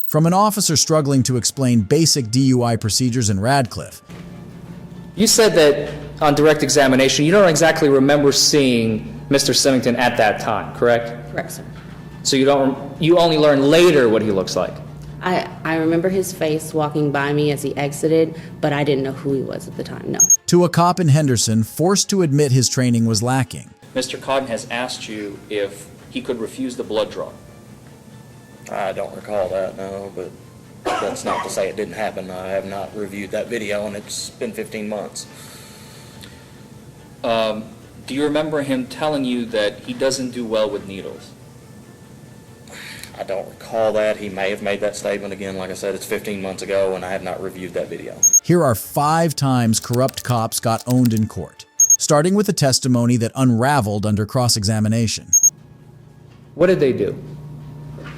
From an officer struggling to explain basic DUI procedures in Radcliff. You said that on direct examination, you don't exactly remember seeing Mr. Symington at that time, correct? Correct, sir. So you only learn later what he looks like? I remember his face walking by me as he exited, but I didn't know who he was at the time, no. To a cop in Henderson forced to admit his training was lacking. Mr. Cotton has asked you if he could refuse the blood draw. I don't recall that, no, but that's not to say it didn't happen. I have not reviewed that video, and it's been 15 months. Do you remember him telling you that he doesn't do well with needles? I don't recall that. He may have made that statement again. Like I said, it's 15 months ago, and I have not reviewed that video. Here are 5 times corrupt cops got owned in court, starting with a testimony that unraveled under cross-examination. What did they do?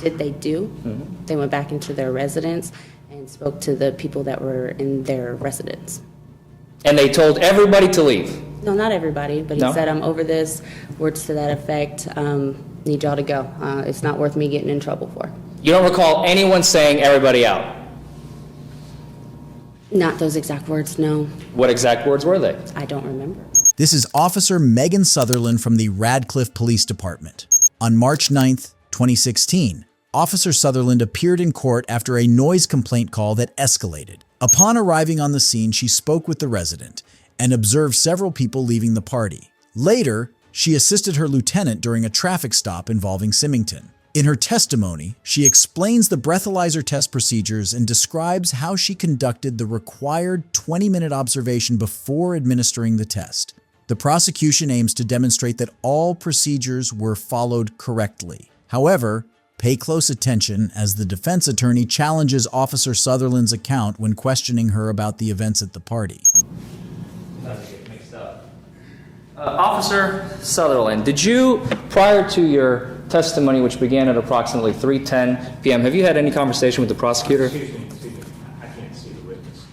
Did they do? Mm-hmm. They went back into their residence and spoke to the people that were in their residence. And they told everybody to leave? No, not everybody, but he No? said, I'm over this, words to that effect, need y'all to go. It's not worth me getting in trouble for. You don't recall anyone saying everybody out? Not those exact words, no. What exact words were they? I don't remember. This is Officer Megan Sutherland from the Radcliff Police Department. On March 9th, 2016, Officer Sutherland appeared in court after a noise complaint call that escalated. Upon arriving on the scene, she spoke with the resident and observed several people leaving the party. Later, she assisted her lieutenant during a traffic stop involving Symington. In her testimony, she explains the breathalyzer test procedures and describes how she conducted the required 20-minute observation before administering the test. The prosecution aims to demonstrate that all procedures were followed correctly. However, pay close attention as the defense attorney challenges Officer Sutherland's account when questioning her about the events at the party. Officer Sutherland, did you, prior to your testimony, which began at approximately 3:10 p.m., have you had any conversation with the prosecutor? Excuse me. I can't see the witness.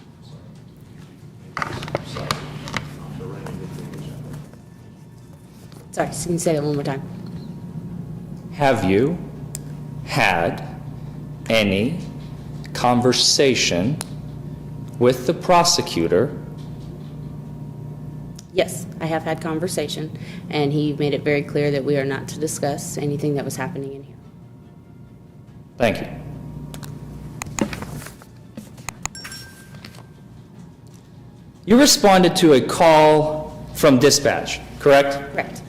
Sorry. Sorry, can you say that one more time? Have you had any conversation with the prosecutor? Yes, I have had conversation, and he made it very clear that we are not to discuss anything that was happening in here. Thank you. You responded to a call from dispatch, correct? Correct.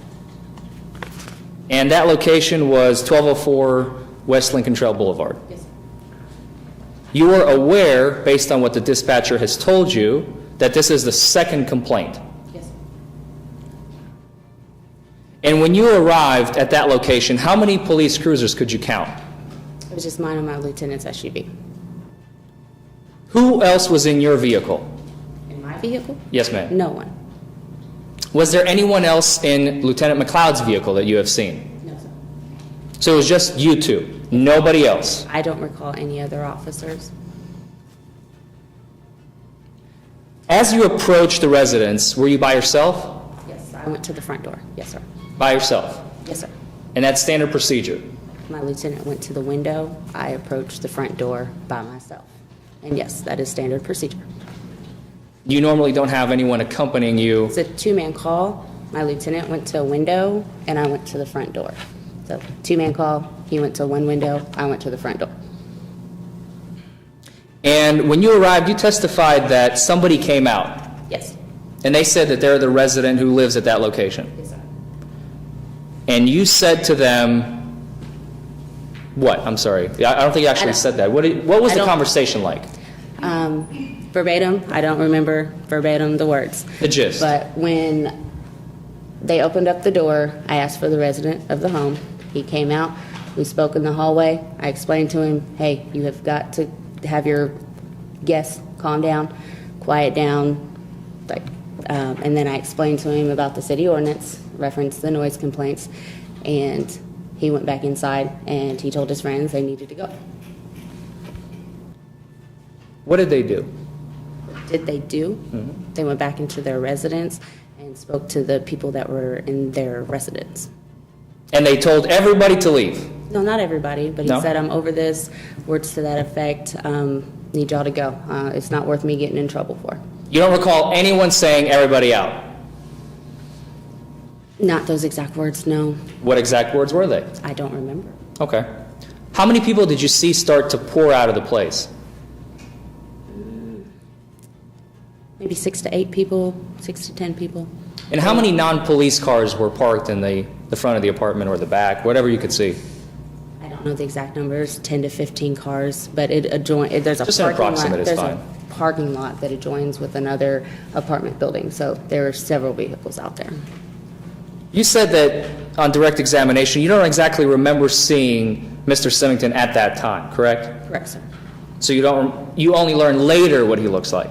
And that location was 1204 West Lincoln Trail Boulevard. Yes, sir. You are aware, based on what the dispatcher has told you, that this is the second complaint. Yes, sir. And when you arrived at that location, how many police cruisers could you count? It was just mine and my lieutenant's SUV. Who else was in your vehicle? In my vehicle? Yes, ma'am. No one. Was there anyone else in Lieutenant McLeod's vehicle that you have seen? No, sir. So it was just you two, nobody else? I don't recall any other officers. As you approached the residence, were you by yourself? Yes, I went to the front door. Yes, sir. By yourself? Yes, sir. And that's standard procedure? My lieutenant went to the window. I approached the front door by myself. And yes, that is standard procedure. You normally don't have anyone accompanying you. It's a two-man call. My lieutenant went to a window, and I went to the front door. So two-man call, he went to one window, I went to the front door. And when you arrived, you testified that somebody came out. Yes. And they said that they're the resident who lives at that location. Yes, sir. And you said to them, what? I'm sorry. I don't think you actually said that. What was the conversation like? Verbatim, I don't remember verbatim the words. The gist. But when they opened up the door, I asked for the resident of the home. He came out. We spoke in the hallway. I explained to him, hey, you have got to have your guests calm down, quiet down. And then I explained to him about the city ordinance, referenced the noise complaints, and he went back inside and he told his friends they needed to go. What did they do? Did they do? Mm-hmm. They went back into their residence and spoke to the people that were in their residence. And they told everybody to leave? No, not everybody, but he No? said, I'm over this, words to that effect, need y'all to go. It's not worth me getting in trouble for. You don't recall anyone saying everybody out? Not those exact words, no. What exact words were they? I don't remember. Okay. How many people did you see start to pour out of the place? Maybe 6 to 8 people, 6 to 10 people. And how many non-police cars were parked in the front of the apartment or the back, whatever you could see? I don't know the exact numbers, 10 to 15 cars, but there's a Just an parking lot. approximate is There's fine. a parking lot that adjoins with another apartment building, so there are several vehicles out there. You said that on direct examination, you don't exactly remember seeing Mr. Symington at that time, correct? Correct, sir. So you only learn later what he looks like.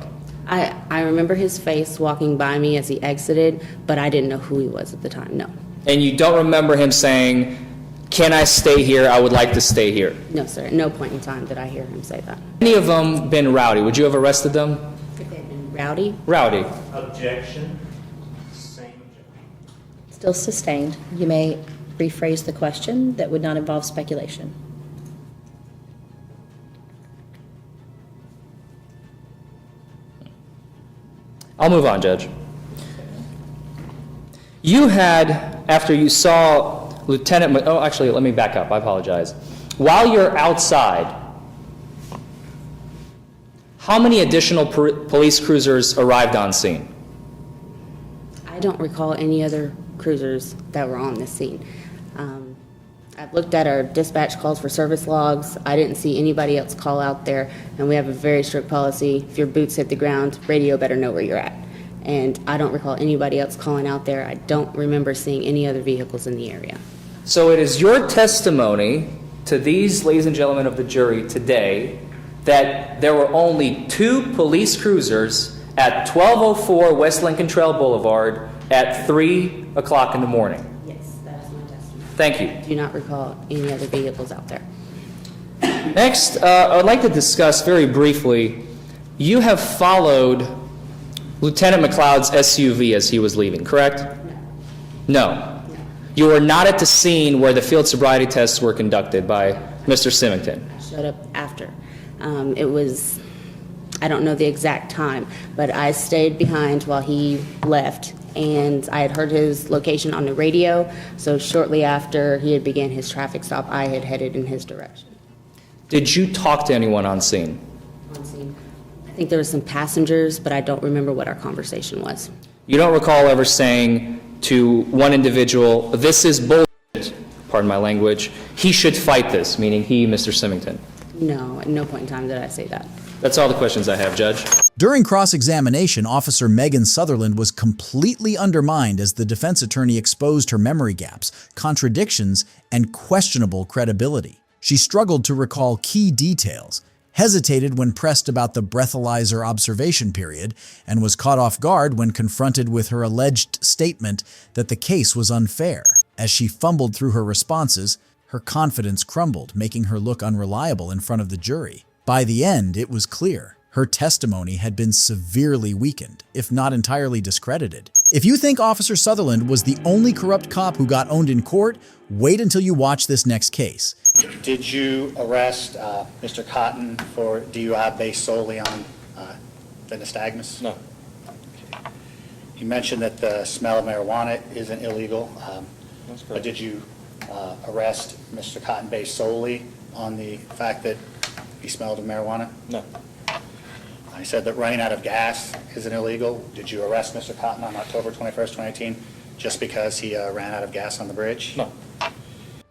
I remember his face walking by me as he exited, but I didn't know who he was at the time, no. And you don't remember him saying, "Can I stay here? I would like to stay here." No, sir. At no point in time did I hear him say that. Any of them been rowdy? Would you have arrested them? If they'd been rowdy, Rowdy. Objection. Same objection. Still sustained. You may rephrase the question that would not involve speculation. I'll move on, Judge. You had, after you saw actually, let me back up. I apologize. While you're outside, how many additional police cruisers arrived on scene? I don't recall any other cruisers that were on this scene. I've looked at our dispatch calls for service logs. I didn't see anybody else call out there, and we have a very strict policy. If your boots hit the ground, radio better know where you're at. And I don't recall anybody else calling out there. I don't remember seeing any other vehicles in the area. So it is your testimony to these, ladies and gentlemen of the jury, today, that there were only 2 police cruisers at 1204 West Lincoln Trail Boulevard at 3 o'clock in the morning. Yes, that is my testimony. Thank you. I do not recall any other vehicles out there. Next, I would like to discuss very briefly, you have followed Lieutenant McLeod's SUV as he was leaving, correct? No. You were not at the scene where the field sobriety tests were conducted by Mr. Symington. I showed up after. It was, I don't know the exact time, but I stayed behind while he left, and I had heard his location on the radio, so shortly after he had began his traffic stop, I had headed in his direction. Did you talk to anyone on scene? On scene. I think there were some passengers, but I don't remember what our conversation was. You don't recall ever saying to one individual, "This is bullshit," pardon my language, "he should fight this," meaning he, Mr. Symington? No, at no point in time did I say that. That's all the questions I have, Judge. During cross-examination, Officer Megan Sutherland was completely undermined as the defense attorney exposed her memory gaps, contradictions, and questionable credibility. She struggled to recall key details, hesitated when pressed about the breathalyzer observation period, and was caught off guard when confronted with her alleged statement that the case was unfair. As she fumbled through her responses, her confidence crumbled, making her look unreliable in front of the jury. By the end, it was clear her testimony had been severely weakened, if not entirely discredited. If you think Officer Sutherland was the only corrupt cop who got owned in court, wait until you watch this next case. Did you arrest Mr. Cotton for DUI based solely on the nystagmus? No. You mentioned that the smell of marijuana isn't illegal. That's But correct. did you arrest Mr. Cotton based solely on the fact that he smelled of marijuana? No. I said that running out of gas isn't illegal. Did you arrest Mr. Cotton on October 21st, 2018, just because he ran out of gas on the bridge? No.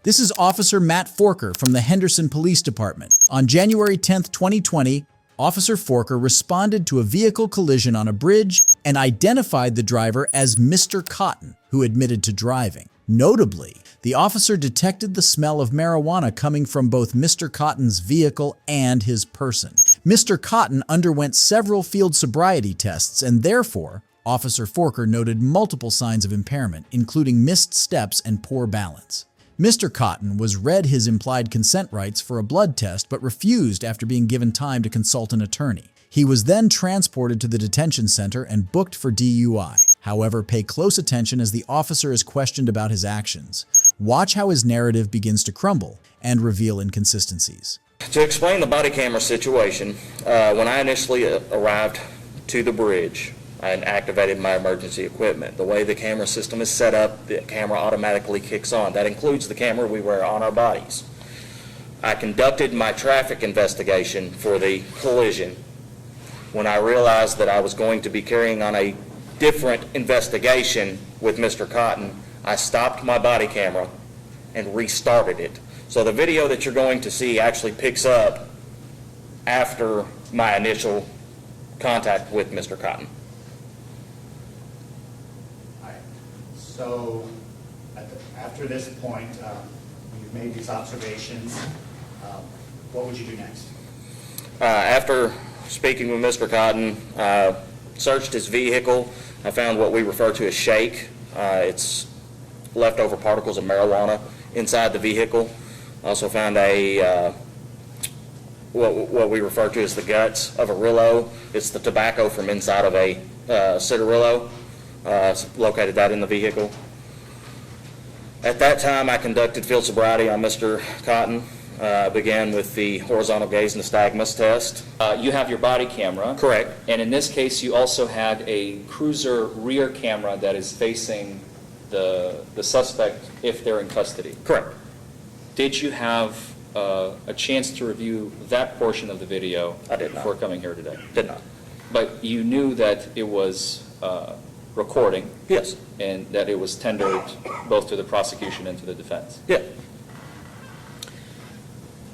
This is Officer Matt Forker from the Henderson Police Department. On January 10, 2020, Officer Forker responded to a vehicle collision on a bridge and identified the driver as Mr. Cotton, who admitted to driving. Notably, the officer detected the smell of marijuana coming from both Mr. Cotton's vehicle and his person. Mr. Cotton underwent several field sobriety tests, and therefore, Officer Forker noted multiple signs of impairment, including missed steps and poor balance. Mr. Cotton was read his implied consent rights for a blood test but refused after being given time to consult an attorney. He was then transported to the detention center and booked for DUI. However, pay close attention as the officer is questioned about his actions. Watch how his narrative begins to crumble and reveal inconsistencies. To explain the body camera situation, when I initially arrived to the bridge, I had activated my emergency equipment. The way the camera system is set up, the camera automatically kicks on. That includes the camera we wear on our bodies. I conducted my traffic investigation for the collision. When I realized that I was going to be carrying on a different investigation with Mr. Cotton, I stopped my body camera and restarted it. So the video that you're going to see actually picks up after my initial contact with Mr. Cotton. All right. So after this point, you've made these observations. What would you do next? After speaking with Mr. Cotton, searched his vehicle. I found what we refer to as shake. It's leftover particles of marijuana inside the vehicle. Also found a what we refer to as the guts of a Rillo. It's the tobacco from inside of a cigarillo. Located that in the vehicle. At that time, I conducted field sobriety on Mr. Cotton. Began with the horizontal gaze nystagmus test. You have your body camera. Correct. And in this case, you also had a cruiser rear camera that is facing the suspect if they're in custody. Correct. Did you have a chance to review that portion of the video I did not. before coming here today? Did not. But you knew that it was recording Yes. and that it was tendered both to the prosecution and to the defense. Yeah.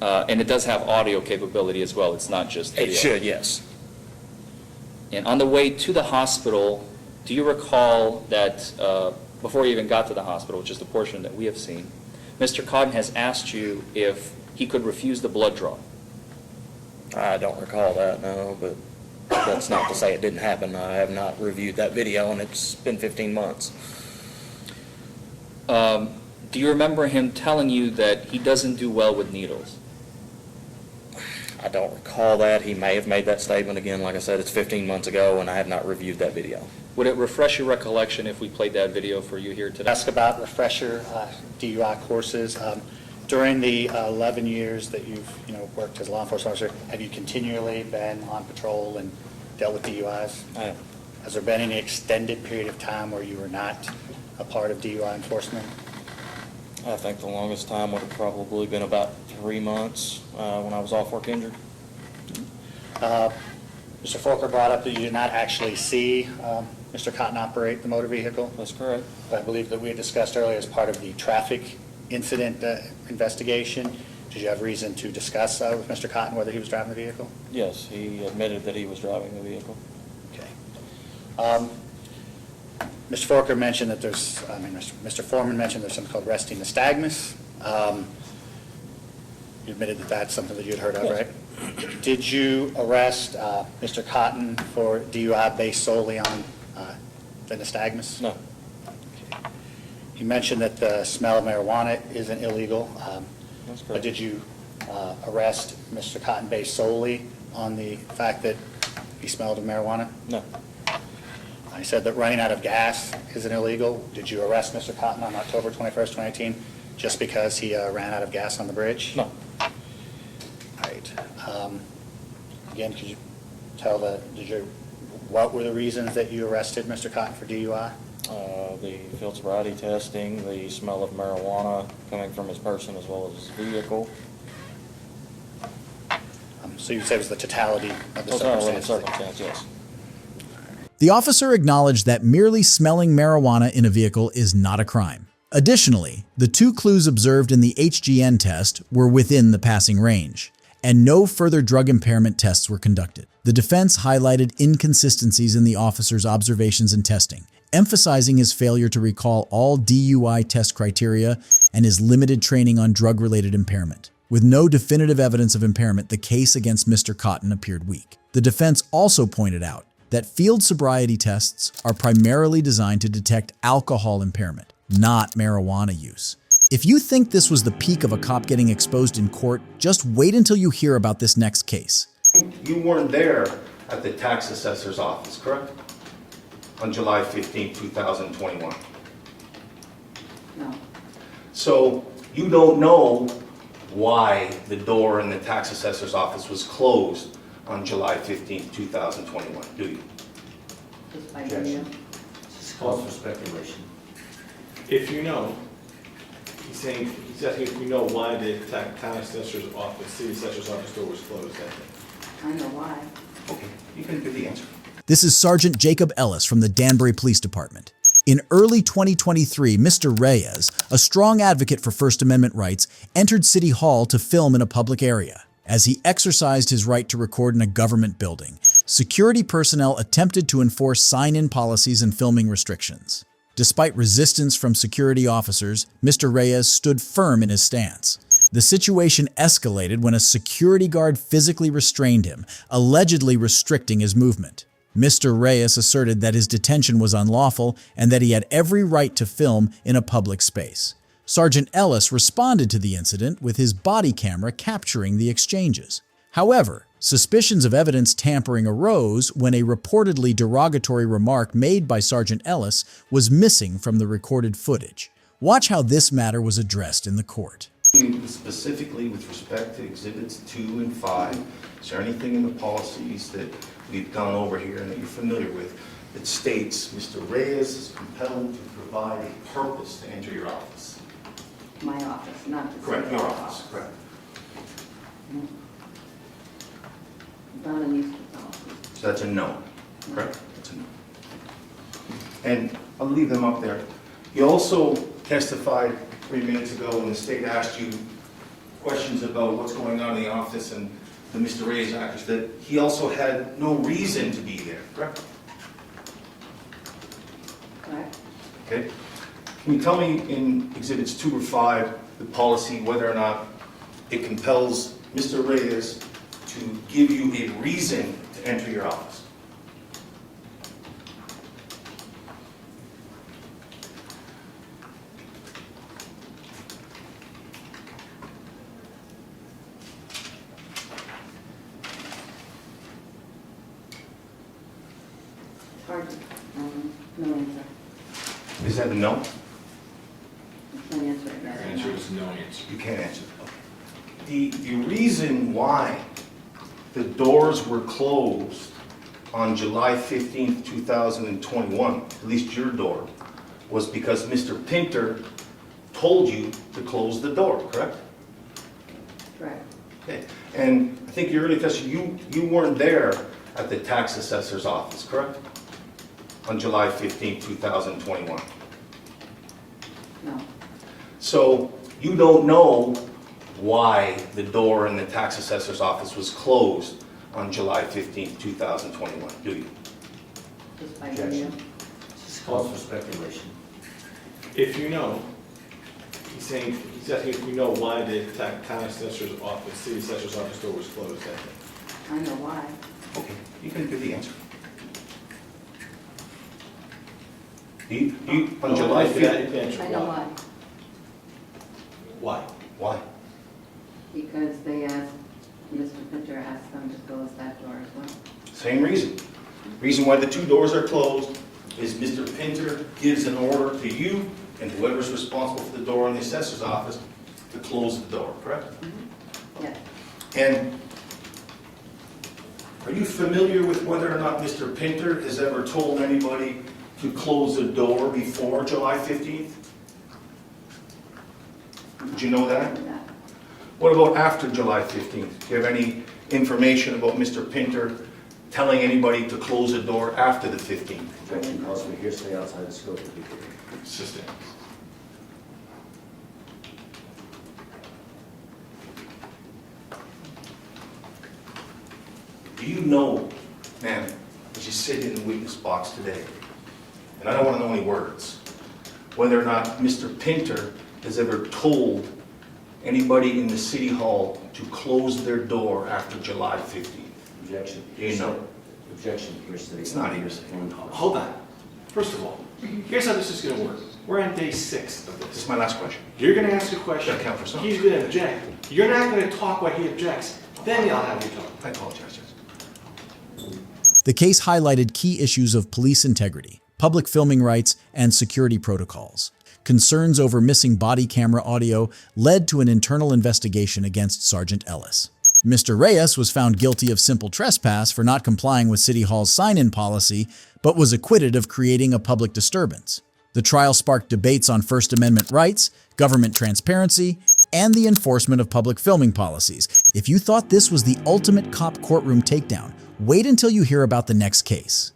And it does have audio capability as well. It's not just video. It should, yes. And on the way to the hospital, do you recall that before you even got to the hospital, which is the portion that we have seen, Mr. Cotton has asked you if he could refuse the blood draw? I don't recall that, no, but that's not to say it didn't happen. I have not reviewed that video, and it's been 15 months. Do you remember him telling you that he doesn't do well with needles? I don't recall that. He may have made that statement again. Like I said, it's 15 months ago, and I have not reviewed that video. Would it refresh your recollection if we played that video for you here today? Ask about refresher DUI courses. During the 11 years that you've worked as a law enforcement officer, have you continually been on patrol and dealt with DUIs? I have. Has there been any extended period of time where you were not a part of DUI enforcement? I think the longest time would have probably been about 3 months when I was off work injured. Mr. Folker brought up that you did not actually see Mr. Cotton operate the motor vehicle. That's correct. I believe that we had discussed earlier as part of the traffic incident investigation. Did you have reason to discuss with Mr. Cotton whether he was driving the vehicle? Yes, he admitted that he was driving the vehicle. Okay. Mr. Folker mentioned that Mr. Foreman mentioned there's something called resting nystagmus. You admitted that that's something that you'd heard of, Yes. right? Did you arrest Mr. Cotton for DUI based solely on the nystagmus? No. You mentioned that the smell of marijuana isn't illegal. That's But correct. did you arrest Mr. Cotton based solely on the fact that he smelled of marijuana? No. I said that running out of gas isn't illegal. Did you arrest Mr. Cotton on October 21st, 2018, just because he ran out of gas on the bridge? No. All right. Again, could you tell what were the reasons that you arrested Mr. Cotton for DUI? The field sobriety testing, the smell of marijuana coming from his person as well as his vehicle. So you said it was the totality of the Those are really circumstances. circumstances, yes. The officer acknowledged that merely smelling marijuana in a vehicle is not a crime. Additionally, the 2 clues observed in the HGN test were within the passing range, and no further drug impairment tests were conducted. The defense highlighted inconsistencies in the officer's observations and testing, emphasizing his failure to recall all DUI test criteria and his limited training on drug-related impairment. With no definitive evidence of impairment, the case against Mr. Cotton appeared weak. The defense also pointed out that field sobriety tests are primarily designed to detect alcohol impairment, not marijuana use. If you think this was the peak of a cop getting exposed in court, just wait until you hear about this next case. You weren't there at the tax assessor's office, correct? On July 15, 2021. No. So you don't know why the door in the tax assessor's office was closed on July 15th, 2021, do you? Just by Objection. This calls for speculation. If you know, he's asking if you know why the town assessor's office, city assessor's office door was closed that day. I know why. Okay, you can give the answer. This is Sergeant Jacob Ellis from the Danbury Police Department. In early 2023, Mr. Reyes, a strong advocate for First Amendment rights, entered City Hall to film in a public area. As he exercised his right to record in a government building, security personnel attempted to enforce sign-in policies and filming restrictions. Despite resistance from security officers, Mr. Reyes stood firm in his stance. The situation escalated when a security guard physically restrained him, allegedly restricting his movement. Mr. Reyes asserted that his detention was unlawful and that he had every right to film in a public space. Sergeant Ellis responded to the incident with his body camera capturing the exchanges. However, suspicions of evidence tampering arose when a reportedly derogatory remark made by Sergeant Ellis was missing from the recorded footage. Watch how this matter was addressed in the court. Specifically with respect to Exhibits 2 and 5, is there anything in the policies that we've gone over here and that you're familiar with that states Mr. Reyes is compelled to provide a purpose to enter your office? My office, not the Correct, city your hall office, correct. Not in these policies. So that's a no, correct? That's a no. And I'll leave them up there. You also testified 3 minutes ago when the state asked you questions about what's going on in the office and the Mr. Reyes actors, that he also had no reason to be there, correct? Correct? Okay. Can you tell me in Exhibits 2 or 5, the policy, whether or not it compels Mr. Reyes to give you a reason to enter your office? It's hard to, no answer. Is that a no? I can't answer it. yes or no. is no answer. You can't answer. The reason why the doors were closed on July 15th, 2021, at least your door, was because Mr. Pinter told you to close the door, correct? Correct. Okay. And I think your earlier testimony, you weren't there at the tax assessor's office, correct? On July 15th, 2021. No. So you don't know why the door in the tax assessor's office was closed on July 15th, 2021, do you? Just by Objection. This calls for speculation. If you know, he's asking if you know why the town assessor's office, city assessor's office door was closed that day. I know why. Okay, you can give the answer. On July 15th, I know why. Why? why? Because they asked, Mr. Pinter asked them to close that door as well. Same reason. Reason why the two doors are closed is Mr. Pinter gives an order to you and whoever's responsible for the door in the assessor's office to close the door, correct? Yes. And are you familiar with whether or not Mr. Pinter has ever told anybody to close the door before July 15th? Did you know that? What about after July 15th? Do you have any information about Mr. Pinter telling anybody to close the door after the 15th? Objection calls for hearsay outside the scope of the Assistant. Do you know, ma'am, as you sit in the witness box today, and I don't want to know any words, whether or not Mr. Pinter has ever told anybody in the city hall to close their door after July 15th? Objection. Do you know? Objection, hearsay. It's not hearsay. Hold on. First of all, here's how this is going to work. We're on day 6 of This this. is my last question. You're going to ask a question. Gotta count for something. He's going to object. You're not going to talk while he objects. Then I'll have you talk. I apologize, Judge. The case highlighted key issues of police integrity, public filming rights, and security protocols. Concerns over missing body camera audio led to an internal investigation against Sergeant Ellis. Mr. Reyes was found guilty of simple trespass for not complying with City Hall's sign-in policy, but was acquitted of creating a public disturbance. The trial sparked debates on First Amendment rights, government transparency, and the enforcement of public filming policies. If you thought this was the ultimate cop courtroom takedown, wait until you hear about the next case.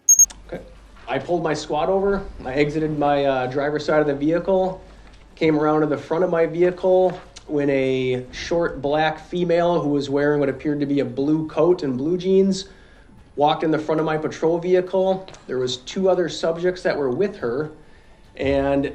Okay. I pulled my squad over. I exited my driver's side of the vehicle, came around to the front of my vehicle when a short black female who was wearing what appeared to be a blue coat and blue jeans walked in the front of my patrol vehicle. There was 2 other subjects that were with her, and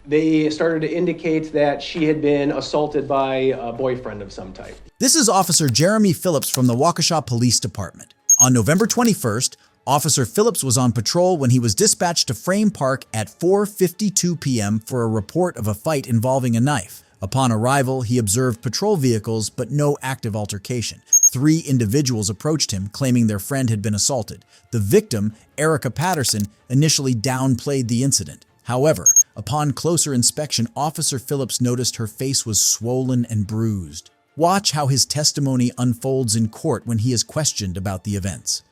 they started to indicate that she had been assaulted by a boyfriend of some type. This is Officer Jeremy Phillips from the Waukesha Police Department. On November 21st, Officer Phillips was on patrol when he was dispatched to Frame Park at 4:52 p.m. for a report of a fight involving a knife. Upon arrival, he observed patrol vehicles but no active altercation. 3 individuals approached him, claiming their friend had been assaulted. The victim, Erica Patterson, initially downplayed the incident. However, upon closer inspection, Officer Phillips noticed her face was swollen and bruised. Watch how his testimony unfolds in court when he is questioned about the events.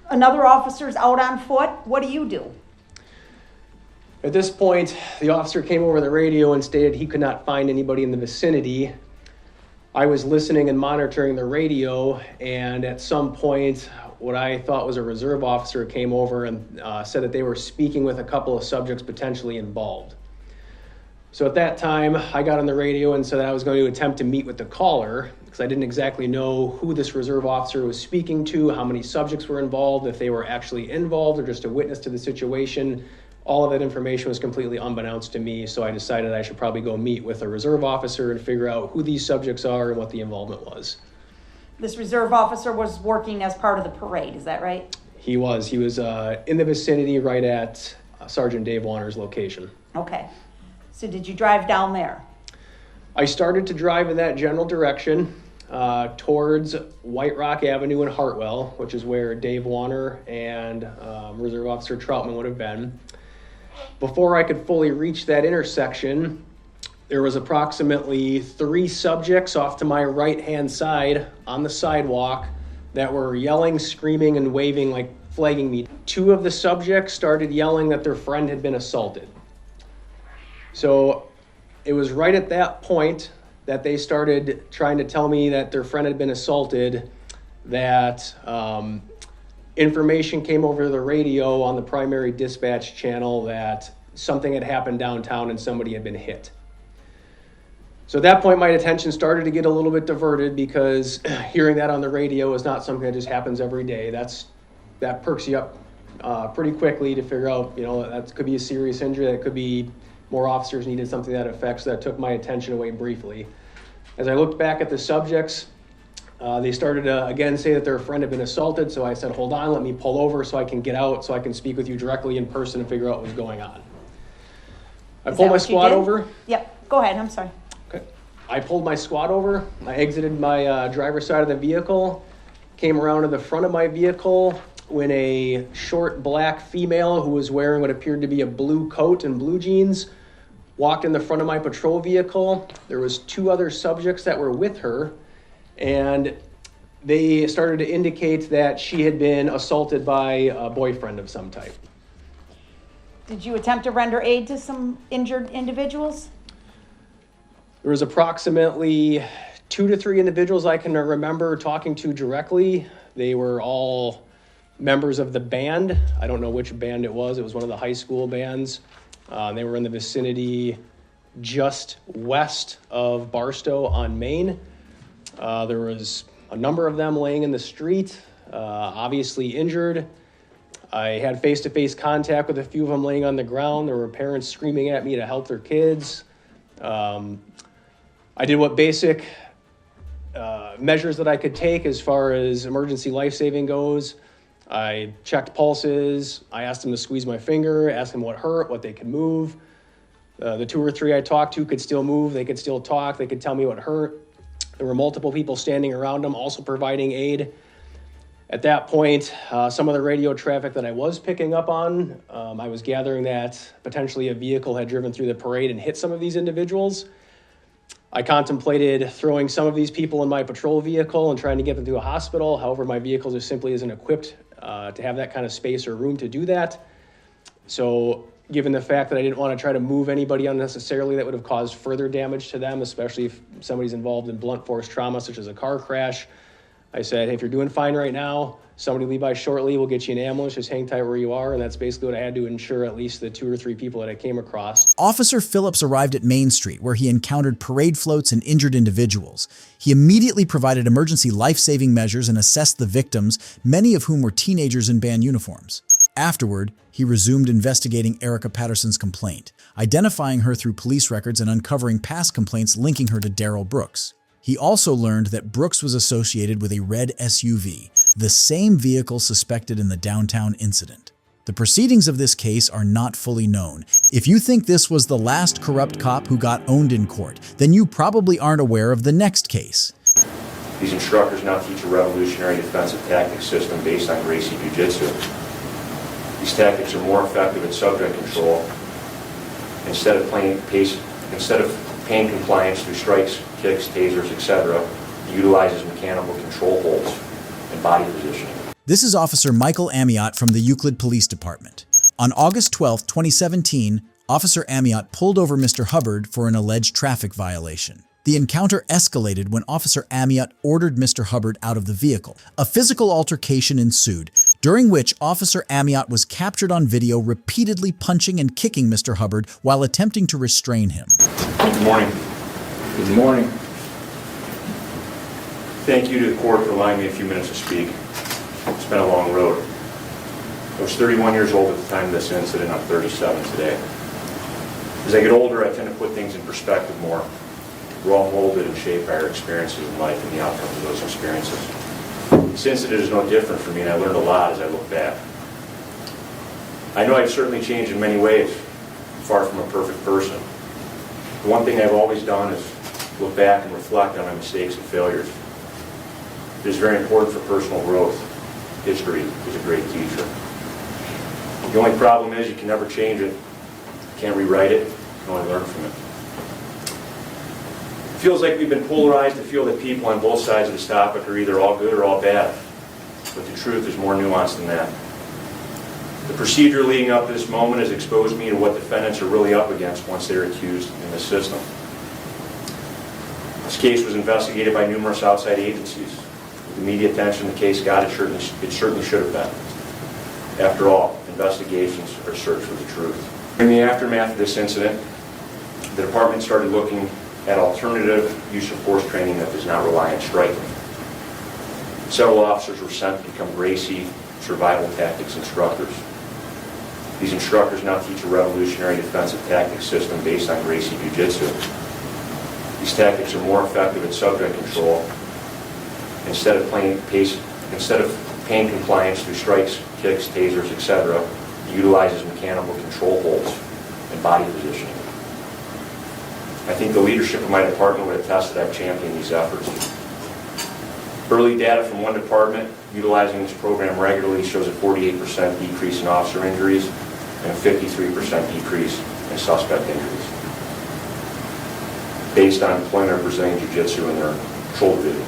Another officer's out on foot. What do you do? At this point, the officer came over the radio and stated he could not find anybody in the vicinity. I was listening and monitoring the radio, and at some point, what I thought was a reserve officer came over and said that they were speaking with a couple of subjects potentially involved. So at that time, I got on the radio and said I was going to attempt to meet with the caller because I didn't exactly know who this reserve officer was speaking to, how many subjects were involved, if they were actually involved or just a witness to the situation. All of that information was completely unbeknownst to me, so I decided I should probably go meet with a reserve officer and figure out who these subjects are and what the involvement was. This reserve officer was working as part of the parade, is that right? He was in the vicinity right at Sergeant Dave Warner's location. Okay. So did you drive down there? I started to drive in that general direction towards White Rock Avenue in Hartwell, which is where Dave Warner and Reserve Officer Troutman would have been. Before I could fully reach that intersection, there was approximately 3 subjects off to my right-hand side on the sidewalk that were yelling, screaming, and waving, like flagging me. 2 of the subjects started yelling that their friend had been assaulted. So it was right at that point that they started trying to tell me that their friend had been assaulted, that information came over the radio on the primary dispatch channel that something had happened downtown and somebody had been hit. So at that point, my attention started to get a little bit diverted because hearing that on the radio is not something that just happens every day. That perks you up pretty quickly to figure out, that could be a serious injury, that could be more officers needed, something to that effect, so that took my attention away briefly. As I looked back at the subjects, they started to again say that their friend had been assaulted, so I said, hold on, let me pull over so I can get out, so I can speak with you directly in person and figure out what was going on. I pulled my squad over. Yep, go ahead, I'm sorry. Okay. I pulled my squad over. I exited my driver's side of the vehicle, came around to the front of my vehicle when a short black female who was wearing what appeared to be a blue coat and blue jeans walked in the front of my patrol vehicle. There was 2 other subjects that were with her, and they started to indicate that she had been assaulted by a boyfriend of some type. Did you attempt to render aid to some injured individuals? There was approximately 2 to 3 individuals I can remember talking to directly. They were all members of the band. I don't know which band it was. It was one of the high school bands. They were in the vicinity just west of Barstow on Main. There was a number of them laying in the street, obviously injured. I had face-to-face contact with a few of them laying on the ground. There were parents screaming at me to help their kids. I did what basic measures that I could take as far as emergency life-saving goes. I checked pulses. I asked them to squeeze my finger, asked them what hurt, what they could move. The 2 or 3 I talked to could still move. They could still talk. They could tell me what hurt. There were multiple people standing around them also providing aid. At that point, some of the radio traffic that I was picking up on, I was gathering that potentially a vehicle had driven through the parade and hit some of these individuals. I contemplated throwing some of these people in my patrol vehicle and trying to get them to a hospital. However, my vehicle just simply isn't equipped to have that kind of space or room to do that. So given the fact that I didn't want to try to move anybody unnecessarily that would have caused further damage to them, especially if somebody's involved in blunt force trauma such as a car crash, I said, hey, if you're doing fine right now, somebody will be by shortly, we'll get you an ambulance, just hang tight where you are. And that's basically what I had to ensure at least the 2 or 3 people that I came across. Officer Phillips arrived at Main Street, where he encountered parade floats and injured individuals. He immediately provided emergency life-saving measures and assessed the victims, many of whom were teenagers in band uniforms. Afterward, he resumed investigating Erica Patterson's complaint, identifying her through police records and uncovering past complaints linking her to Darrell Brooks. He also learned that Brooks was associated with a red SUV, the same vehicle suspected in the downtown incident. The proceedings of this case are not fully known. If you think this was the last corrupt cop who got owned in court, then you probably aren't aware of the next case. These instructors now teach a revolutionary defensive tactics system based on Gracie Jiu-Jitsu. These tactics are more effective at subject control. Instead of pain compliance through strikes, kicks, tasers, etc., utilizes mechanical control holds and body positioning. This is Officer Michael Amiot from the Euclid Police Department. On August 12, 2017, Officer Amiot pulled over Mr. Hubbard for an alleged traffic violation. The encounter escalated when Officer Amiot ordered Mr. Hubbard out of the vehicle. A physical altercation ensued, during which Officer Amiot was captured on video repeatedly punching and kicking Mr. Hubbard while attempting to restrain him. Good morning. Good morning. Thank you to the court for allowing me a few minutes to speak. It's been a long road. I was 31 years old at the time of this incident. I'm 37 today. As I get older, I tend to put things in perspective more. We're all molded and shaped by our experiences in life and the outcomes of those experiences. This incident is no different for me, and I learned a lot as I look back. I know I've certainly changed in many ways, far from a perfect person. The one thing I've always done is look back and reflect on my mistakes and failures. It is very important for personal growth. History is a great teacher. The only problem is you can never change it. You can't rewrite it. You can only learn from it. It feels like we've been polarized to feel that people on both sides of this topic are either all good or all bad. But the truth is more nuanced than that. The procedure leading up to this moment has exposed me to what defendants are really up against once they're accused in this system. This case was investigated by numerous outside agencies. With the media attention the case got, it certainly should have been. After all, investigations are a search for the truth. In the aftermath of this incident, the department started looking at alternative use of force training that does not rely on striking. Several officers were sent to become Gracie survival tactics instructors. These instructors now teach a revolutionary defensive tactics system based on Gracie Jiu-Jitsu. These tactics are more effective at subject control. Instead of pain compliance through strikes, kicks, tasers, etc., utilizes mechanical control holds and body positioning. I think the leadership of my department would attest that I've championed these efforts. Early data from one department utilizing this program regularly shows a 48% decrease in officer injuries and a 53% decrease in suspect injuries based on employment of Brazilian Jiu-Jitsu in their patrol division.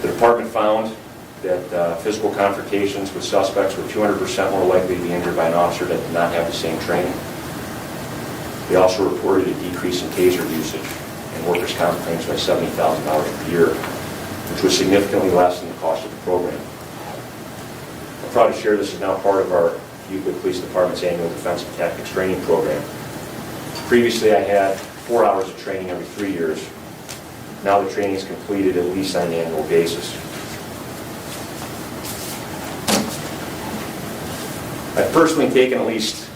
The department found that physical confrontations with suspects were 200% more likely to be injured by an officer that did not have the same training. They also reported a decrease in taser usage and workers' comp claims by $70,000 per year, which was significantly less than the cost of the program. I'm proud to share this is now part of our Euclid Police Department's annual defensive tactics training program. Previously, I had 4 hours of training every 3 years. Now the training is completed at least on an annual basis. I've personally taken at least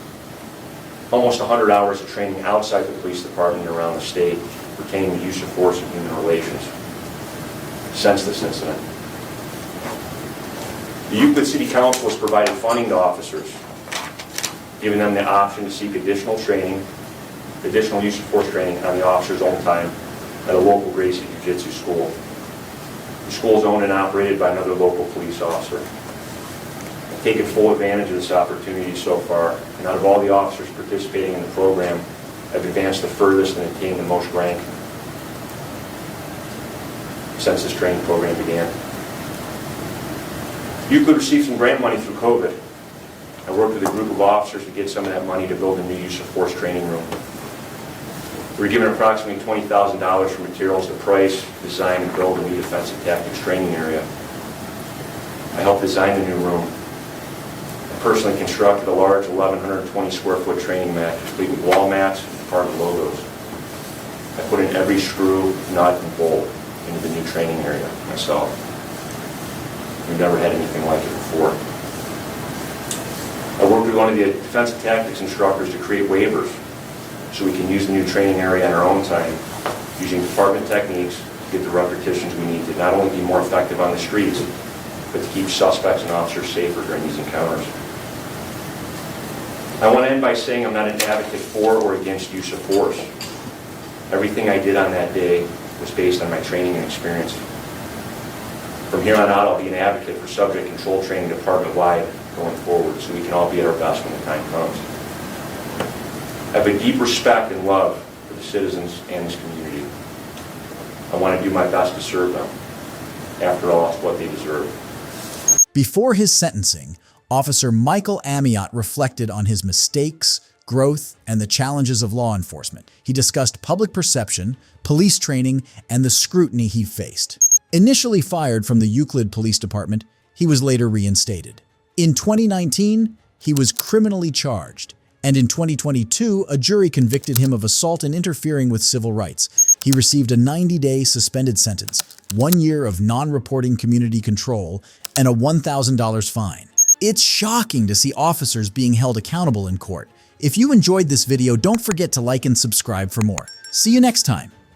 almost 100 hours of training outside the police department and around the state pertaining to use of force and human relations since this incident. The Euclid City Council has provided funding to officers, giving them the option to seek additional training, additional use of force training on the officer's own time at a local Gracie Jiu-Jitsu school. The school is owned and operated by another local police officer. I've taken full advantage of this opportunity so far, and out of all the officers participating in the program, I've advanced the furthest and attained the most rank since this training program began. Euclid received some grant money through COVID. I worked with a group of officers to get some of that money to build a new use of force training room. We were given approximately $20,000 for materials to price, design, and build a new defensive tactics training area. I helped design the new room. I personally constructed a large 1,120 square foot training mat, complete with wall mats and department logos. I put in every screw, nut, and bolt into the new training area myself. We've never had anything like it before. I worked with one of the defensive tactics instructors to create waivers so we can use the new training area on our own time, using department techniques to get the repetitions we need to not only be more effective on the streets, but to keep suspects and officers safer during these encounters. I want to end by saying I'm not an advocate for or against use of force. Everything I did on that day was based on my training and experience. From here on out, I'll be an advocate for subject control training department-wide going forward, so we can all be at our best when the time comes. I have a deep respect and love for the citizens and this community. I want to do my best to serve them. After all, it's what they deserve. Before his sentencing, Officer Michael Amiot reflected on his mistakes, growth, and the challenges of law enforcement. He discussed public perception, police training, and the scrutiny he faced. Initially fired from the Euclid Police Department, he was later reinstated. In 2019, he was criminally charged, and in 2022, a jury convicted him of assault and interfering with civil rights. He received a 90-day suspended sentence, 1 year of non-reporting community control, and a $1,000 fine. It's shocking to see officers being held accountable in court. If you enjoyed this video, don't forget to like and subscribe for more. See you next time.